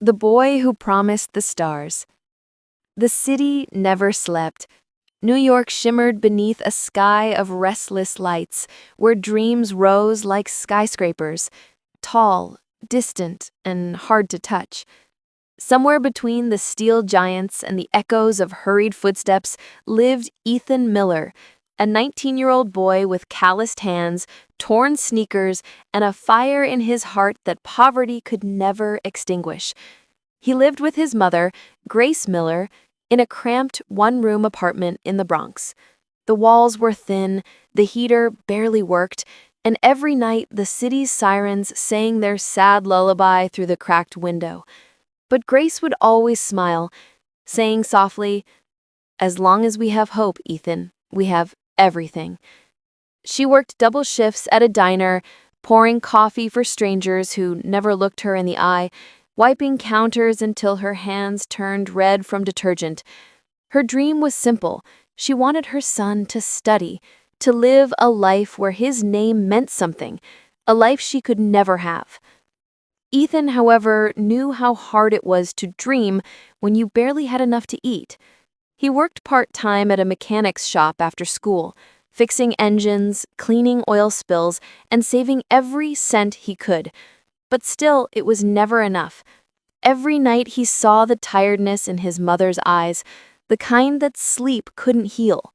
The Boy Who Promised the Stars. The city never slept. New York shimmered beneath a sky of restless lights, where dreams rose like skyscrapers, tall, distant, and hard to touch. Somewhere between the steel giants and the echoes of hurried footsteps lived Ethan Miller, a 19-year-old boy with calloused hands, torn sneakers, and a fire in his heart that poverty could never extinguish. He lived with his mother, Grace Miller, in a cramped one-room apartment in the Bronx. The walls were thin, the heater barely worked, and every night the city's sirens sang their sad lullaby through the cracked window. But Grace would always smile, saying softly, "As long as we have hope, Ethan, we have everything." She worked double shifts at a diner, pouring coffee for strangers who never looked her in the eye, wiping counters until her hands turned red from detergent. Her dream was simple. She wanted her son to study, to live a life where his name meant something, a life she could never have. Ethan, however, knew how hard it was to dream when you barely had enough to eat. He worked part-time at a mechanic's shop after school, fixing engines, cleaning oil spills, and saving every cent he could. But still, it was never enough. Every night he saw the tiredness in his mother's eyes, the kind that sleep couldn't heal.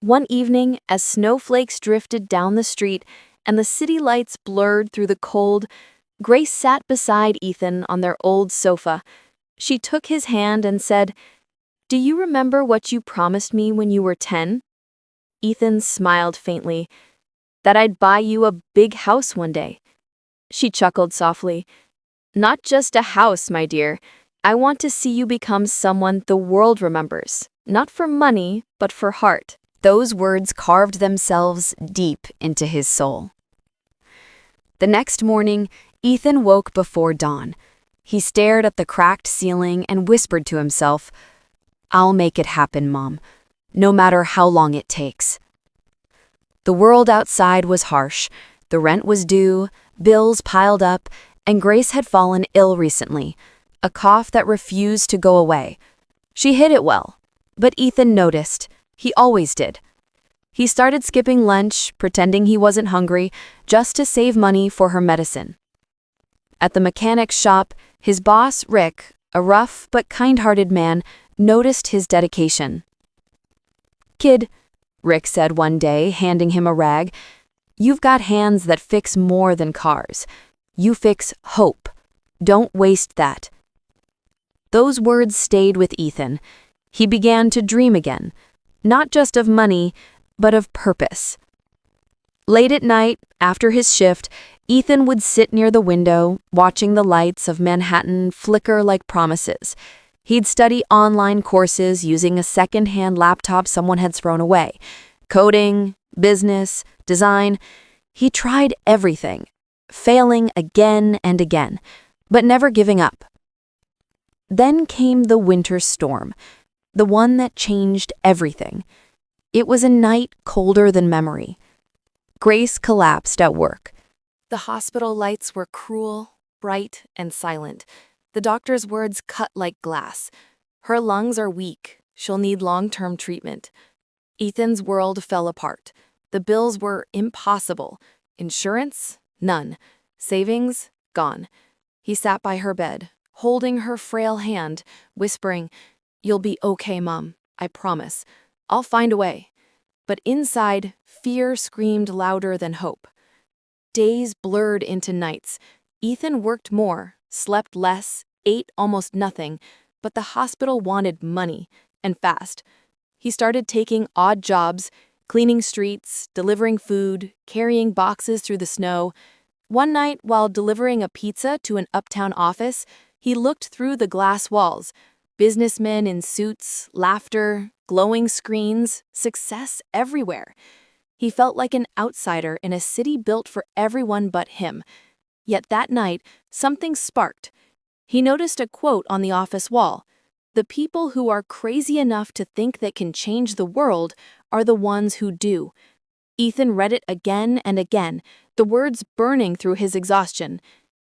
One evening, as snowflakes drifted down the street and the city lights blurred through the cold, Grace sat beside Ethan on their old sofa. She took his hand and said, "Do you remember what you promised me when you were 10? Ethan smiled faintly. "That I'd buy you a big house one day." She chuckled softly. "Not just a house, my dear. I want to see you become someone the world remembers, not for money, but for heart." Those words carved themselves deep into his soul. The next morning, Ethan woke before dawn. He stared at the cracked ceiling and whispered to himself, "I'll make it happen, Mom, no matter how long it takes." The world outside was harsh. The rent was due, bills piled up, and Grace had fallen ill recently, a cough that refused to go away. She hid it well, but Ethan noticed. He always did. He started skipping lunch, pretending he wasn't hungry, just to save money for her medicine. At the mechanic's shop, his boss, Rick, a rough but kind-hearted man, noticed his dedication. "Kid," Rick said one day, handing him a rag, "you've got hands that fix more than cars. You fix hope. Don't waste that." Those words stayed with Ethan. He began to dream again, not just of money, but of purpose. Late at night, after his shift, Ethan would sit near the window, watching the lights of Manhattan flicker like promises. He'd study online courses using a second-hand laptop someone had thrown away. Coding, business, design. He tried everything, failing again and again, but never giving up. Then came the winter storm, the one that changed everything. It was a night colder than memory. Grace collapsed at work. The hospital lights were cruel, bright, and silent. The doctor's words cut like glass. "Her lungs are weak. She'll need long-term treatment." Ethan's world fell apart. The bills were impossible. Insurance? None. Savings? Gone. He sat by her bed, holding her frail hand, whispering, "You'll be okay, Mom. I promise. I'll find a way." But inside, fear screamed louder than hope. Days blurred into nights. Ethan worked more, slept less, ate almost nothing, but the hospital wanted money, and fast. He started taking odd jobs, cleaning streets, delivering food, carrying boxes through the snow. One night, while delivering a pizza to an uptown office, he looked through the glass walls. Businessmen in suits, laughter, glowing screens, success everywhere. He felt like an outsider in a city built for everyone but him. Yet that night, something sparked. He noticed a quote on the office wall. "The people who are crazy enough to think they can change the world are the ones who do." Ethan read it again and again, the words burning through his exhaustion.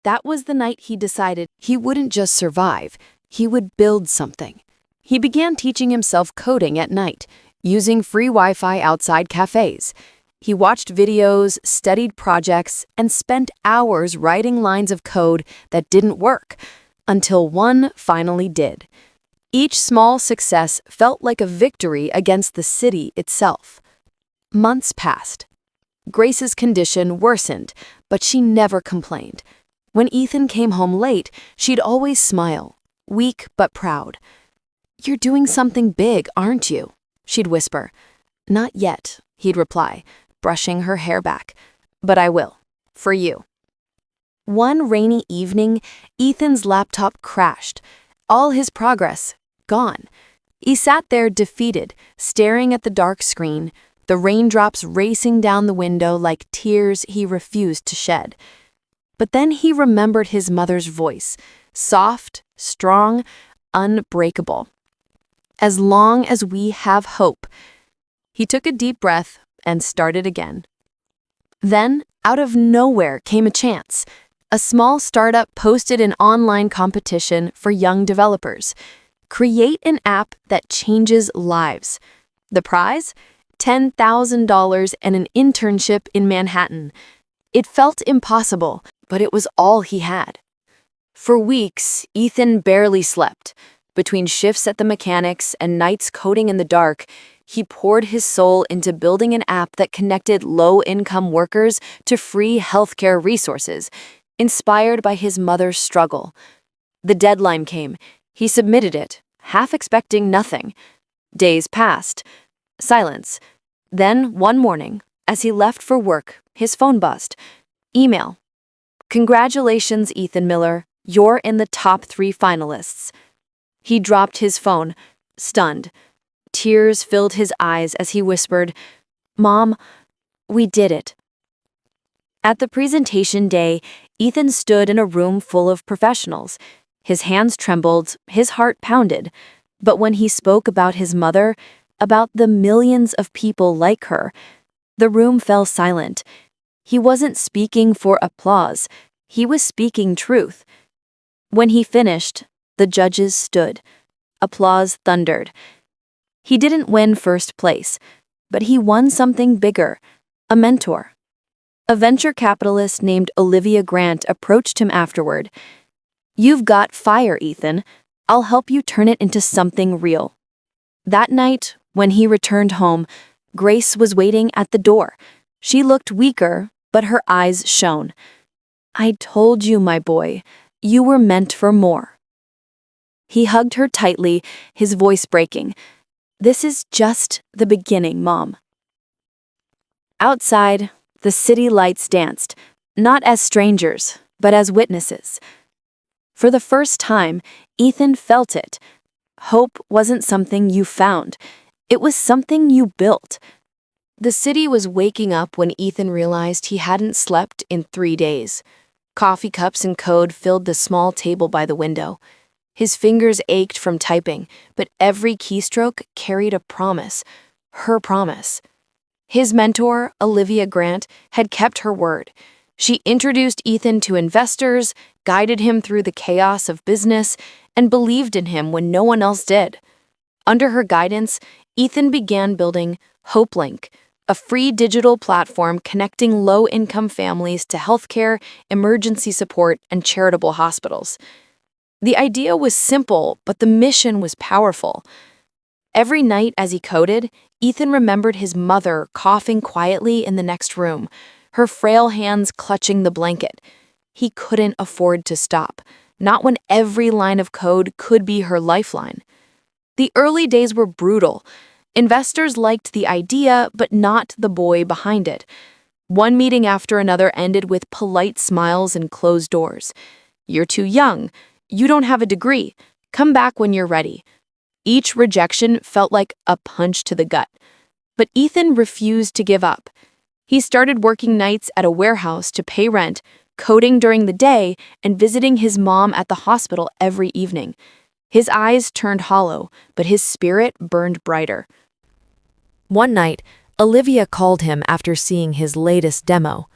That was the night he decided he wouldn't just survive, he would build something. He began teaching himself coding at night, using free Wi-Fi outside cafes. He watched videos, studied projects, and spent hours writing lines of code that didn't work, until one finally did. Each small success felt like a victory against the city itself. Months passed. Grace's condition worsened, but she never complained. When Ethan came home late, she'd always smile, weak but proud. "You're doing something big, aren't you?" she'd whisper. "Not yet," he'd reply, brushing her hair back. "But I will, for you." One rainy evening, Ethan's laptop crashed. All his progress gone. He sat there defeated, staring at the dark screen, the raindrops racing down the window like tears he refused to shed. But then he remembered his mother's voice, soft, strong, unbreakable. "As long as we have hope." He took a deep breath and started again. Then, out of nowhere came a chance. A small startup posted an online competition for young developers. Create an app that changes lives. The prize? $10,000 and an internship in Manhattan. It felt impossible, but it was all he had. For weeks, Ethan barely slept. Between shifts at the mechanics and nights coding in the dark, he poured his soul into building an app that connected low-income workers to free healthcare resources, inspired by his mother's struggle. The deadline came. He submitted it, half expecting nothing. Days passed. Silence. Then, one morning, as he left for work, his phone buzzed. Email. "Congratulations, Ethan Miller. You're in the top 3 finalists." He dropped his phone, stunned. Tears filled his eyes as he whispered, "Mom, we did it." At the presentation day, Ethan stood in a room full of professionals. His hands trembled, his heart pounded. But when he spoke about his mother, about the millions of people like her, the room fell silent. He wasn't speaking for applause. He was speaking truth. When he finished, the judges stood. Applause thundered. He didn't win first place, but he won something bigger, a mentor. A venture capitalist named Olivia Grant approached him afterward. "You've got fire, Ethan. I'll help you turn it into something real." That night, when he returned home, Grace was waiting at the door. She looked weaker, but her eyes shone. "I told you, my boy, you were meant for more." He hugged her tightly, his voice breaking. "This is just the beginning, Mom." Outside, the city lights danced, not as strangers, but as witnesses. For the first time, Ethan felt it. Hope wasn't something you found. It was something you built. The city was waking up when Ethan realized he hadn't slept in 3 days. Coffee cups and code filled the small table by the window. His fingers ached from typing, but every keystroke carried a promise, her promise. His mentor, Olivia Grant, had kept her word. She introduced Ethan to investors, guided him through the chaos of business, and believed in him when no one else did. Under her guidance, Ethan began building HopeLink, a free digital platform connecting low-income families to healthcare, emergency support, and charitable hospitals. The idea was simple, but the mission was powerful. Every night as he coded, Ethan remembered his mother coughing quietly in the next room, her frail hands clutching the blanket. He couldn't afford to stop, not when every line of code could be her lifeline. The early days were brutal. Investors liked the idea, but not the boy behind it. One meeting after another ended with polite smiles and closed doors. "You're too young. You don't have a degree. Come back when you're ready." Each rejection felt like a punch to the gut. But Ethan refused to give up. He started working nights at a warehouse to pay rent, coding during the day, and visiting his mom at the hospital every evening. His eyes turned hollow, but his spirit burned brighter. One night, Olivia called him after seeing his latest demo.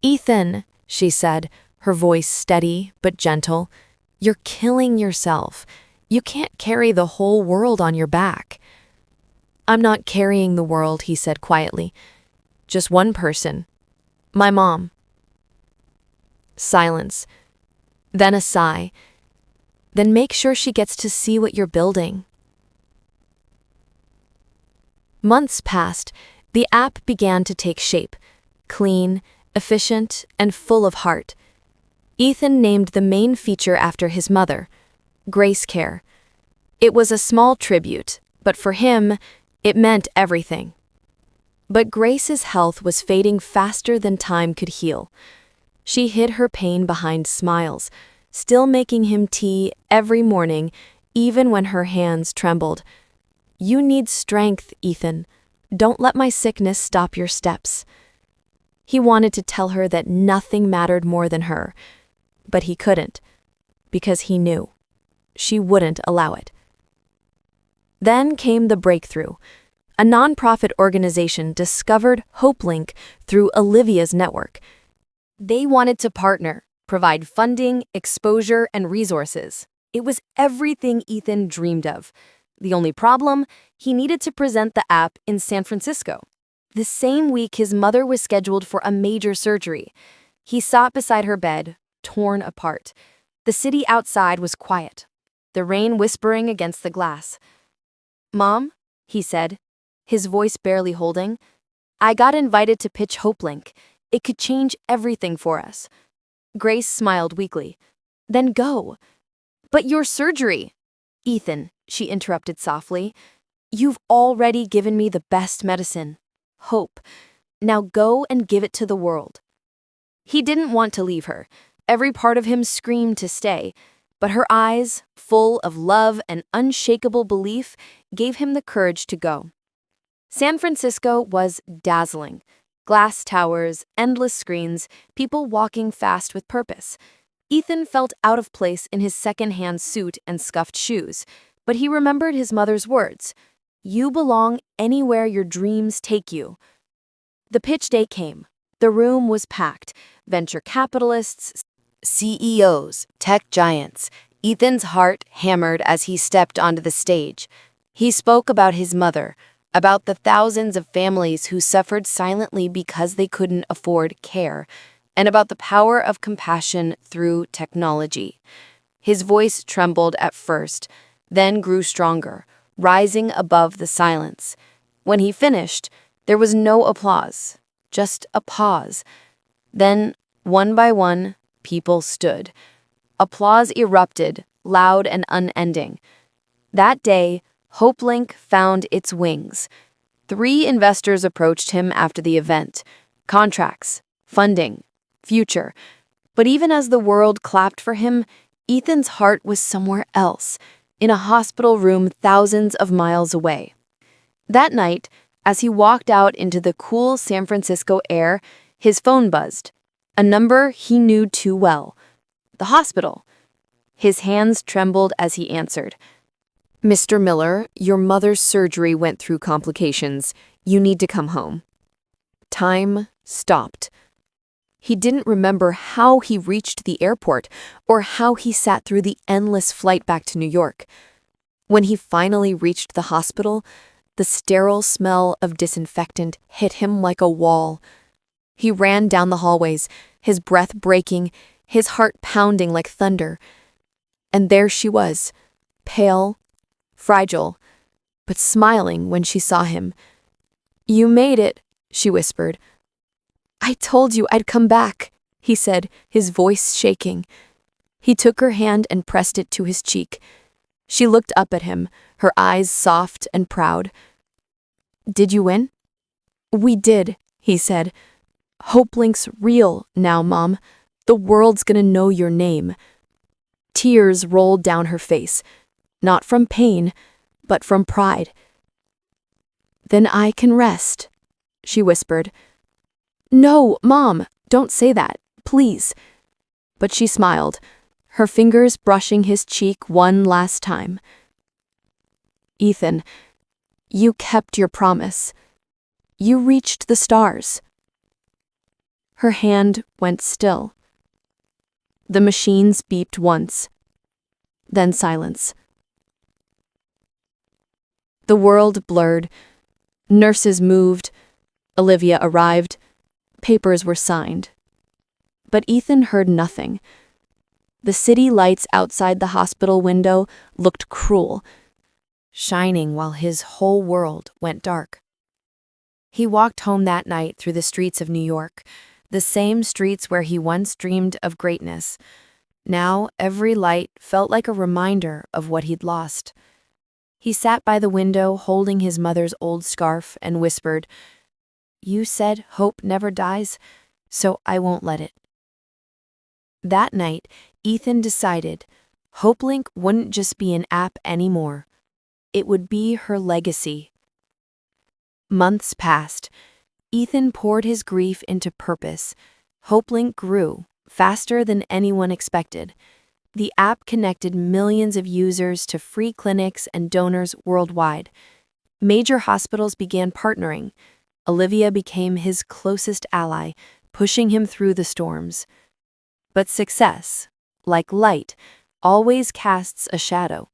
"Ethan," she said, her voice steady but gentle. "You're killing yourself. You can't carry the whole world on your back." "I'm not carrying the world," he said quietly. "Just one person. My mom." Silence. Then a sigh. "Then make sure she gets to see what you're building." Months passed. The app began to take shape. Clean, efficient, and full of heart. Ethan named the main feature after his mother, Grace Care. It was a small tribute, but for him, it meant everything. But Grace's health was fading faster than time could heal. She hid her pain behind smiles, still making him tea every morning, even when her hands trembled. "You need strength, Ethan. Don't let my sickness stop your steps." He wanted to tell her that nothing mattered more than her, but he couldn't, because he knew she wouldn't allow it. Then came the breakthrough. A nonprofit organization discovered HopeLink through Olivia's network. They wanted to partner, provide funding, exposure, and resources. It was everything Ethan dreamed of. The only problem, he needed to present the app in San Francisco. The same week his mother was scheduled for a major surgery. He sat beside her bed, torn apart. The city outside was quiet, the rain whispering against the glass. "Mom," he said, his voice barely holding, "I got invited to pitch HopeLink. It could change everything for us." Grace smiled weakly. "Then go." "But your surgery." "Ethan," she interrupted softly, "you've already given me the best medicine. Hope. Now go and give it to the world." He didn't want to leave her. Every part of him screamed to stay, but her eyes, full of love and unshakable belief, gave him the courage to go. San Francisco was dazzling. Glass towers, endless screens, people walking fast with purpose. Ethan felt out of place in his second-hand suit and scuffed shoes, but he remembered his mother's words, "You belong anywhere your dreams take you." The pitch day came. The room was packed. Venture capitalists, CEOs, tech giants. Ethan's heart hammered as he stepped onto the stage. He spoke about his mother, about the thousands of families who suffered silently because they couldn't afford care, and about the power of compassion through technology. His voice trembled at first, then grew stronger, rising above the silence. When he finished, there was no applause, just a pause. Then, one by one, people stood. Applause erupted, loud and unending. That day, HopeLink found its wings. 3 investors approached him after the event. Contracts, funding, future. But even as the world clapped for him, Ethan's heart was somewhere else, in a hospital room thousands of miles away. That night, as he walked out into the cool San Francisco air, his phone buzzed. A number he knew too well. The hospital. His hands trembled as he answered. "Mr. Miller, your mother's surgery went through complications. You need to come home." Time stopped. He didn't remember how he reached the airport or how he sat through the endless flight back to New York. When he finally reached the hospital, the sterile smell of disinfectant hit him like a wall. He ran down the hallways, his breath breaking, his heart pounding like thunder. And there she was, pale, fragile, but smiling when she saw him. "You made it," she whispered. "I told you I'd come back," he said, his voice shaking. He took her hand and pressed it to his cheek. She looked up at him, her eyes soft and proud. "Did you win?" "We did," he said. "HopeLink's real now, Mom. The world's gonna know your name." Tears rolled down her face, not from pain, but from pride. "Then I can rest," she whispered. "No, Mom, don't say that, please." But she smiled, her fingers brushing his cheek one last time. "Ethan, you kept your promise. You reached the stars." Her hand went still. The machines beeped once, then silence. The world blurred. Nurses moved. Olivia arrived. Papers were signed. But Ethan heard nothing. The city lights outside the hospital window looked cruel, shining while his whole world went dark. He walked home that night through the streets of New York, the same streets where he once dreamed of greatness. Now every light felt like a reminder of what he'd lost. He sat by the window holding his mother's old scarf and whispered, "You said hope never dies, so I won't let it." That night, Ethan decided HopeLink wouldn't just be an app anymore. It would be her legacy. Months passed. Ethan poured his grief into purpose. HopeLink grew faster than anyone expected. The app connected millions of users to free clinics and donors worldwide. Major hospitals began partnering. Olivia became his closest ally, pushing him through the storms. But success, like light, always casts a shadow.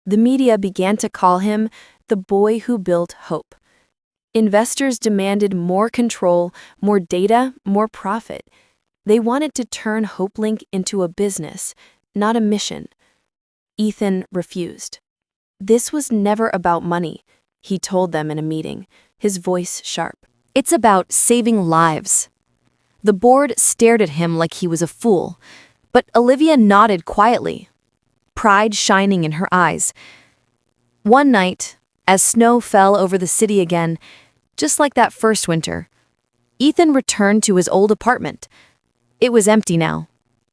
The media began to call him the boy who built hope. Investors demanded more control, more data, more profit. They wanted to turn HopeLink into a business, not a mission. Ethan refused. This was never about money, he told them in a meeting, his voice sharp. It's about saving lives. The board stared at him like he was a fool, but Olivia nodded quietly, pride shining in her eyes. One night, as snow fell over the city again, just like that first winter, Ethan returned to his old apartment. It was empty now,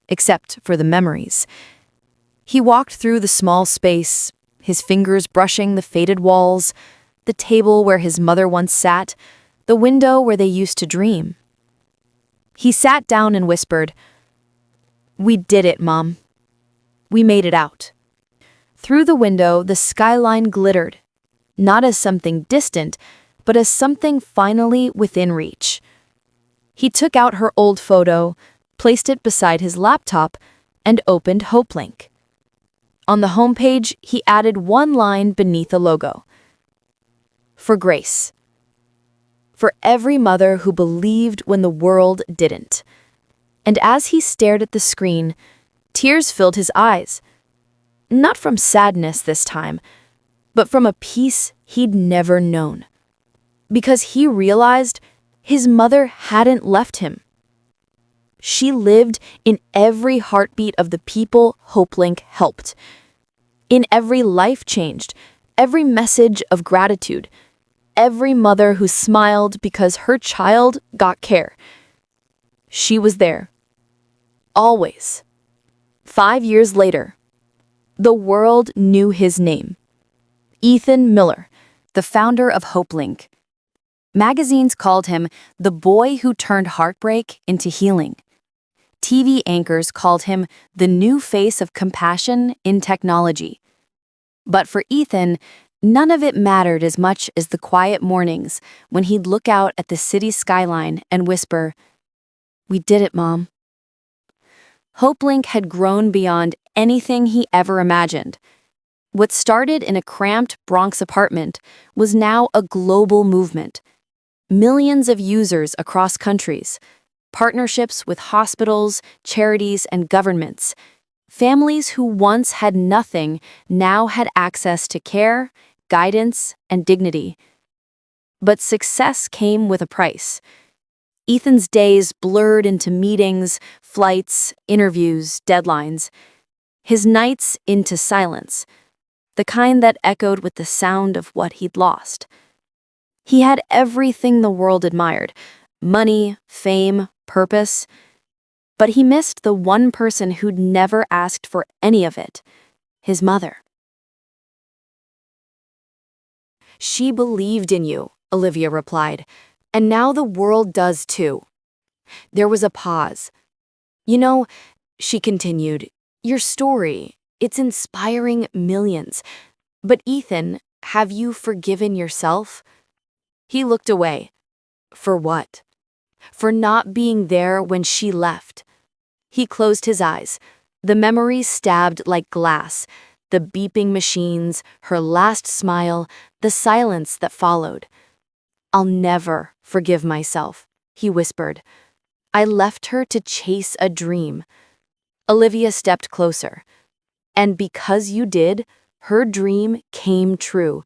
except for the memories. He walked through the small space, his fingers brushing the faded walls, the table where his mother once sat, the window where they used to dream. He sat down and whispered, "We did it, Mom. We made it out." Through the window, the skyline glittered, not as something distant, but as something finally within reach. He took out her old photo, placed it beside his laptop, and opened HopeLink. On the homepage, he added one line beneath the logo. For Grace. For every mother who believed when the world didn't. And as he stared at the screen, tears filled his eyes. Not from sadness this time, but from a peace he'd never known. Because he realized his mother hadn't left him. She lived in every heartbeat of the people HopeLink helped. In every life changed, every message of gratitude, every mother who smiled because her child got care. She was there. Always. 5 years later, the world knew his name. Ethan Miller, the founder of HopeLink. Magazines called him the boy who turned heartbreak into healing. TV anchors called him the new face of compassion in technology. But for Ethan, none of it mattered as much as the quiet mornings when he'd look out at the city skyline and whisper, "We did it, Mom." HopeLink had grown beyond anything he ever imagined. What started in a cramped Bronx apartment was now a global movement. Millions of users across countries, partnerships with hospitals, charities, and governments. Families who once had nothing now had access to care, guidance, and dignity. But success came with a price. Ethan's days blurred into meetings, flights, interviews, deadlines. His nights into silence, the kind that echoed with the sound of what he'd lost. He had everything the world admired: money, fame, purpose. But he missed the one person who'd never asked for any of it: his mother. "She believed in you," Olivia replied, "and now the world does too." There was a pause. "You know," she continued, "your story, it's inspiring millions. But Ethan, have you forgiven yourself?" He looked away. For what? For not being there when she left. He closed his eyes. The memories stabbed like glass. The beeping machines, her last smile, the silence that followed. "I'll never forgive myself," he whispered. "I left her to chase a dream." Olivia stepped closer. "And because you did, her dream came true."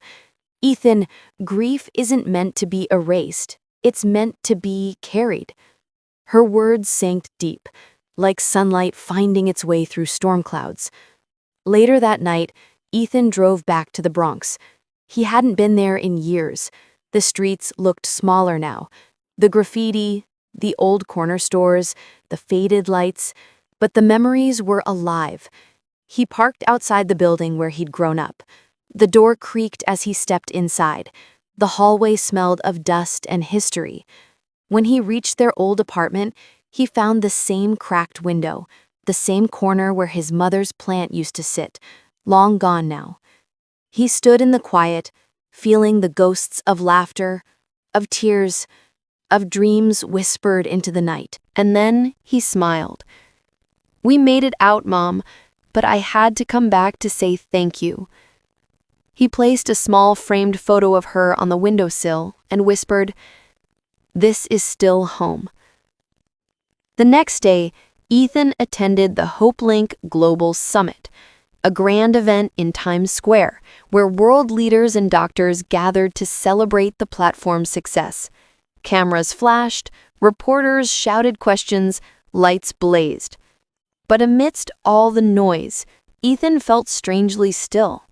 "Ethan, grief isn't meant to be erased. It's meant to be carried." Her words sank deep, like sunlight finding its way through storm clouds. Later that night, Ethan drove back to the Bronx. He hadn't been there in years. The streets looked smaller now. The graffiti, the old corner stores, the faded lights, but the memories were alive. He parked outside the building where he'd grown up. The door creaked as he stepped inside. The hallway smelled of dust and history. When he reached their old apartment, he found the same cracked window, the same corner where his mother's plant used to sit, long gone now. He stood in the quiet, feeling the ghosts of laughter, of tears, of dreams whispered into the night. And then he smiled. "We made it out, Mom, but I had to come back to say thank you." He placed a small framed photo of her on the windowsill and whispered, "This is still home." The next day, Ethan attended the HopeLink Global Summit, a grand event in Times Square where world leaders and doctors gathered to celebrate the platform's success. Cameras flashed, reporters shouted questions, lights blazed. But amidst all the noise, Ethan felt strangely still.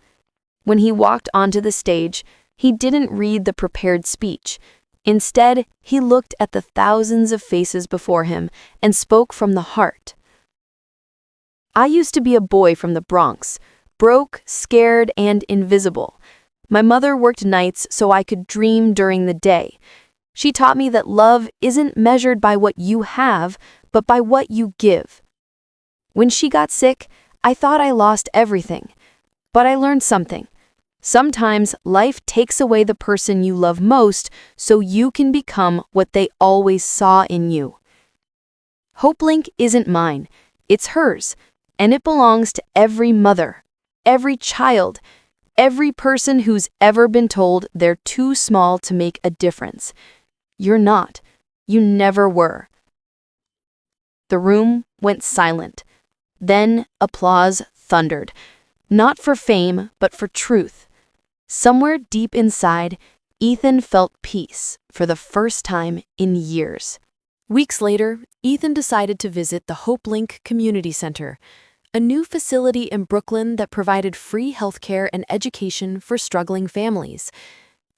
When he walked onto the stage, he didn't read the prepared speech. Instead, he looked at the thousands of faces before him and spoke from the heart. "I used to be a boy from the Bronx, broke, scared, and invisible. My mother worked nights so I could dream during the day. She taught me that love isn't measured by what you have, but by what you give. When she got sick, I thought I lost everything. But I learned something. Sometimes life takes away the person you love most so you can become what they always saw in you." HopeLink isn't mine, it's hers, and it belongs to every mother, every child, every person who's ever been told they're too small to make a difference. You're not. You never were. The room went silent. Then applause thundered, not for fame, but for truth. Somewhere deep inside, Ethan felt peace for the first time in years. Weeks later, Ethan decided to visit the HopeLink Community Center, a new facility in Brooklyn that provided free healthcare and education for struggling families.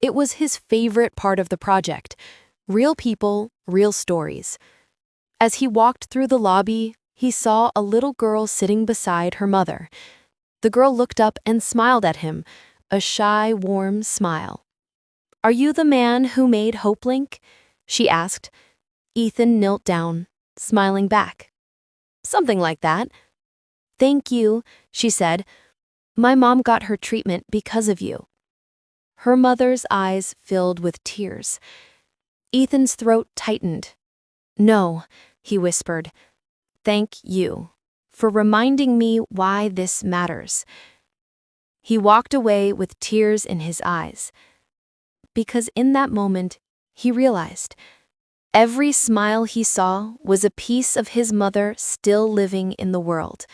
It was his favorite part of the project: real people, real stories. As he walked through the lobby, he saw a little girl sitting beside her mother. The girl looked up and smiled at him, a shy, warm smile. "Are you the man who made HopeLink?" she asked. Ethan knelt down, smiling back. "Something like that." "Thank you," she said. "My mom got her treatment because of you." Her mother's eyes filled with tears. Ethan's throat tightened. "No," he whispered. "Thank you for reminding me why this matters." He walked away with tears in his eyes. Because in that moment, he realized every smile he saw was a piece of his mother still living in the world.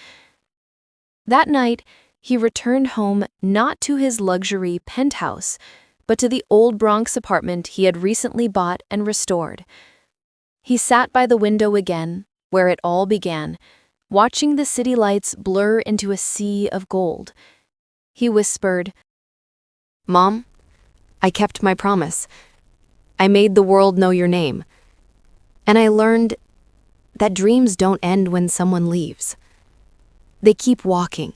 That night, he returned home not to his luxury penthouse, but to the old Bronx apartment he had recently bought and restored. He sat by the window again, where it all began, watching the city lights blur into a sea of gold. He whispered, "Mom, I kept my promise. I made the world know your name. And I learned that dreams don't end when someone leaves. They keep walking,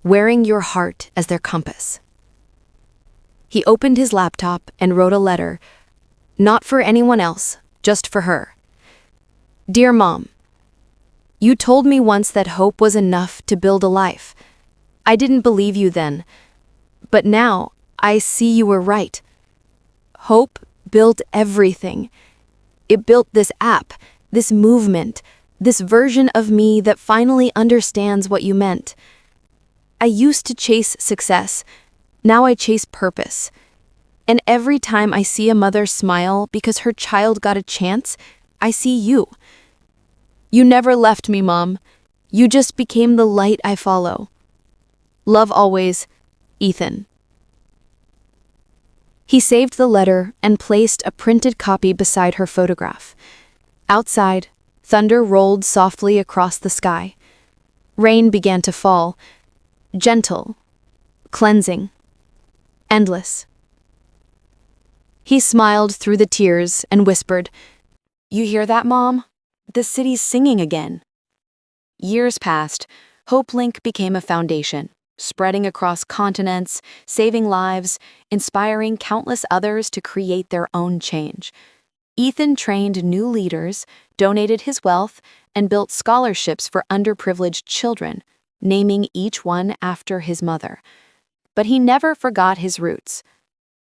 wearing your heart as their compass." He opened his laptop and wrote a letter, not for anyone else, just for her. "Dear Mom, you told me once that hope was enough to build a life. I didn't believe you then, but now I see you were right. Hope built everything. It built this app, this movement, This version of me that finally understands what you meant. I used to chase success. Now I chase purpose. And every time I see a mother smile because her child got a chance, I see you. You never left me, Mom. You just became the light I follow. Love always, Ethan. He saved the letter and placed a printed copy beside her photograph. Outside, thunder rolled softly across the sky. Rain began to fall, gentle, cleansing, endless. He smiled through the tears and whispered, "You hear that, Mom? The city's singing again." Years passed. HopeLink became a foundation, spreading across continents, saving lives, inspiring countless others to create their own change. Ethan trained new leaders, donated his wealth, and built scholarships for underprivileged children, naming each one after his mother. But he never forgot his roots.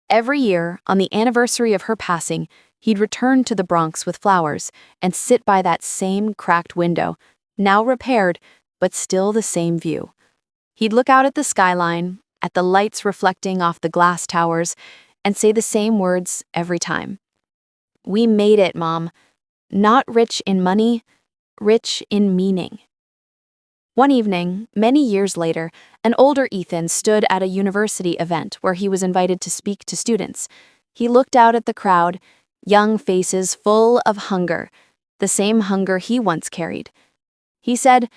Every year, on the anniversary of her passing, he'd return to the Bronx with flowers and sit by that same cracked window, now repaired, but still the same view. He'd look out at the skyline, at the lights reflecting off the glass towers, and say the same words every time. "We made it, Mom. Not rich in money, rich in meaning." One evening, many years later, an older Ethan stood at a university event where he was invited to speak to students. He looked out at the crowd, young faces full of hunger, the same hunger he once carried. He said,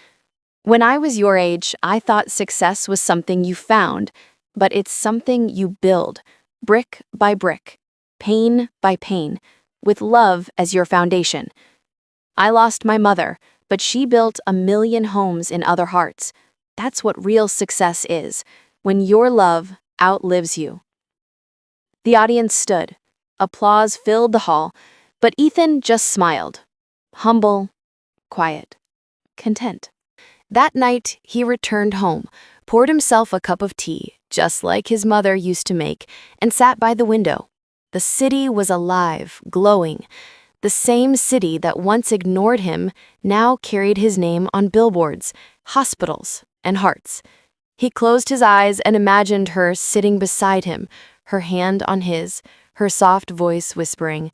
"When I was your age, I thought success was something you found, but it's something you build, brick by brick, pain by pain, with love as your foundation. I lost my mother, but she built 1,000,000 homes in other hearts. That's what real success is, when your love outlives you." The audience stood. Applause filled the hall, but Ethan just smiled. Humble, quiet, content. That night, he returned home, poured himself a cup of tea, just like his mother used to make, and sat by the window. The city was alive, glowing. The same city that once ignored him now carried his name on billboards, hospitals, and hearts. He closed his eyes and imagined her sitting beside him, her hand on his, her soft voice whispering,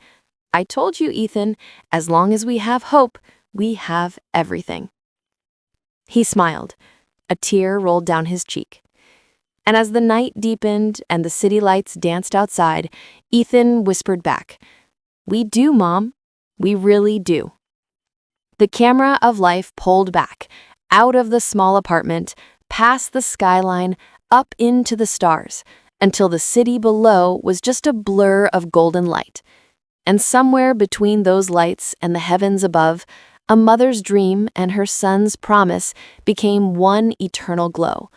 "I told you, Ethan, as long as we have hope, we have everything." He smiled. A tear rolled down his cheek. And as the night deepened and the city lights danced outside, Ethan whispered back, "We do, Mom. We really do." The camera of life pulled back, out of the small apartment, past the skyline, up into the stars, until the city below was just a blur of golden light. And somewhere between those lights and the heavens above, a mother's dream and her son's promise became one eternal glow.